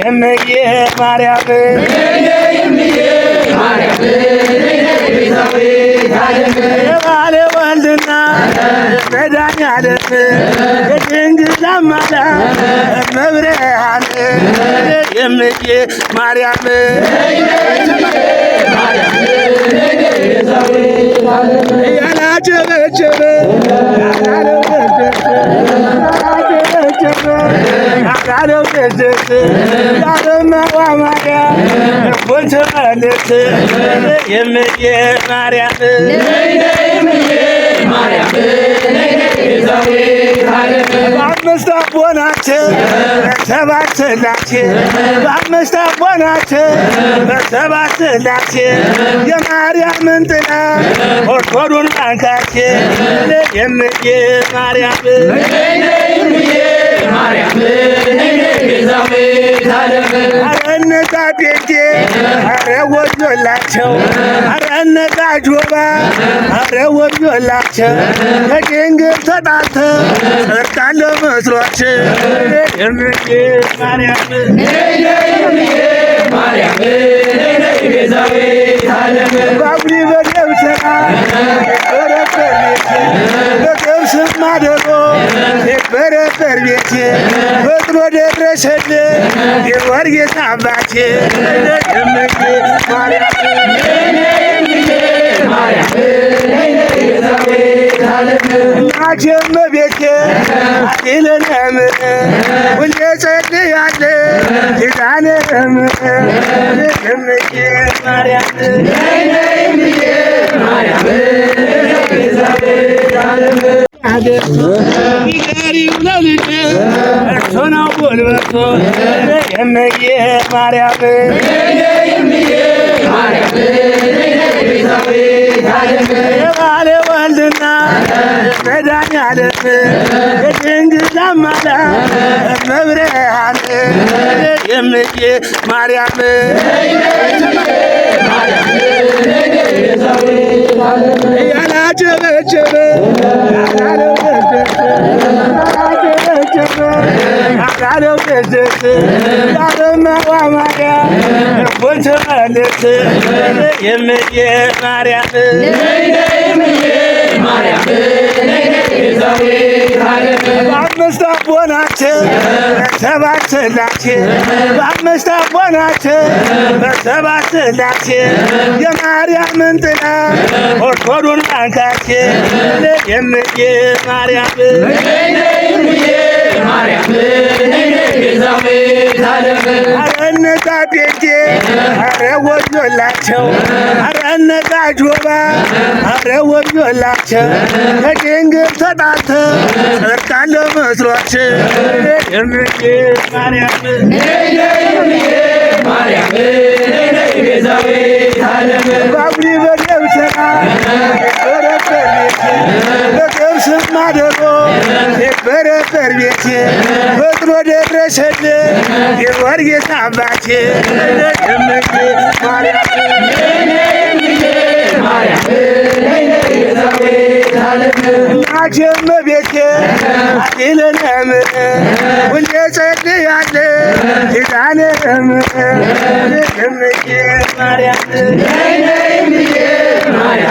እምዬ ማርያም የባለ ወልድና መድኃኒዓለም የድንግል አማላጅ መብርሃን የእምዬ ማርያም ያላጨበጨበ ያላለው ደስ ያለማዋማያ ወንተመለስ የእምዬ ማርያም በአምስት አቦናቸው ሰባት ሥላሴ በአምስት አቦናቸው በሰባት ሥላሴ የማርያምን ጥላ ኦርቶዶክስ አንካሴ የእምዬ ማርያም አረ እነዛ ቤቴ አረ ወዮላቸው አረ እነዛ ጆባ አረ ወዮላቸው ከድንግል ተጣልተው ጸድቃለሁ መስሏቸው የእምዬ ማርያም ባቡሪ በገብስና በገብስ ማደሮ የበረበር ቤቴ ፈጥኖ ደረሰልን የወርጌታ አባቴ የእምዬ እናቴ እመቤቴ አድነንም ሁሌ ጸልያለሁ ኪዳነም የእምዬ ማርያም ይገሪው ለልጅ እርሱ ነው ጉልበቱ የእምዬ ማርያም የባለ ወልድና መድኃኒዓለም የድንግል አማላጅ መብርሃን የእምዬ ማርያም ያላጨበጨበ ያላለው ደስ ያለማዋማያ ወንተመለስ የእምዬ ማርያም በአምስት አቦናቸው ሰባት ሥላሴ በአምስት አቦናቸው በሰባት ሥላሴ የማርያምን ጥላ ኦርቶዶክስ አንካሴ የእምዬ ማርያም አረ እነዛ ቤቴ አረ ወዮላቸው አረ እነዛ ጆባ አረ ወዮላቸው ከድንግል ተጣልተው ጸድቃለሁ መስሏቸው የእምዬ ማርያም ባቡሪ በገብስና በገብስ ማደሮ የበረበር ቤቴ ፈጥኖ ደረሰልን የወርጌታ አባቴ የእምዬ ማርያም እናቴ እመቤቴ አድነንም ሁሌ ጸልያለሁ ኪዳነም የእምዬ ማርያም ማርያም